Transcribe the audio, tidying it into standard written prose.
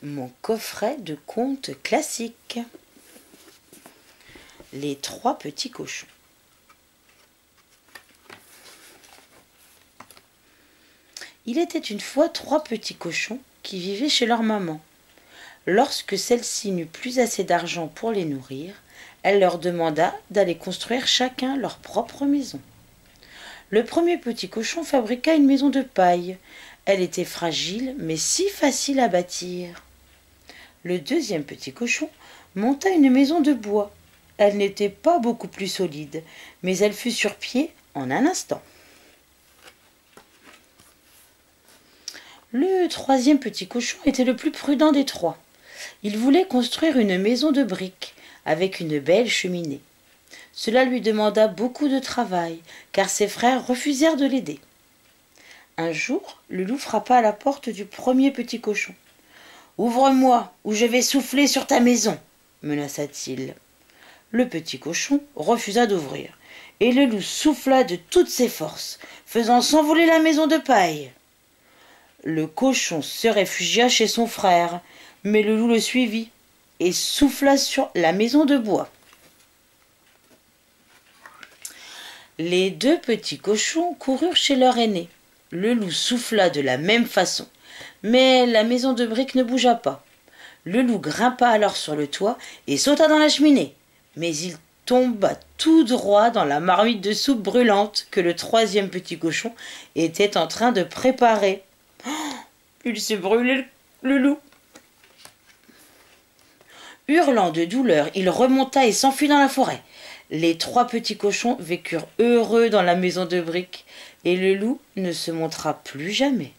Mon coffret de contes classiques. Les trois petits cochons. Il était une fois trois petits cochons qui vivaient chez leur maman. Lorsque celle-ci n'eut plus assez d'argent pour les nourrir, elle leur demanda d'aller construire chacun leur propre maison. Le premier petit cochon fabriqua une maison de paille. Elle était fragile, mais si facile à bâtir. Le deuxième petit cochon monta une maison de bois. Elle n'était pas beaucoup plus solide, mais elle fut sur pied en un instant. Le troisième petit cochon était le plus prudent des trois. Il voulait construire une maison de briques avec une belle cheminée. Cela lui demanda beaucoup de travail, car ses frères refusèrent de l'aider. Un jour, le loup frappa à la porte du premier petit cochon. « Ouvre-moi, ou je vais souffler sur ta maison !» menaça-t-il. Le petit cochon refusa d'ouvrir, et le loup souffla de toutes ses forces, faisant s'envoler la maison de paille. Le cochon se réfugia chez son frère, mais le loup le suivit et souffla sur la maison de bois. Les deux petits cochons coururent chez leur aîné. Le loup souffla de la même façon, mais la maison de briques ne bougea pas. Le loup grimpa alors sur le toit et sauta dans la cheminée, mais il tomba tout droit dans la marmite de soupe brûlante que le troisième petit cochon était en train de préparer. Oh, il s'est brûlé, le loup. Hurlant de douleur, il remonta et s'enfuit dans la forêt. Les trois petits cochons vécurent heureux dans la maison de briques, et le loup ne se montra plus jamais.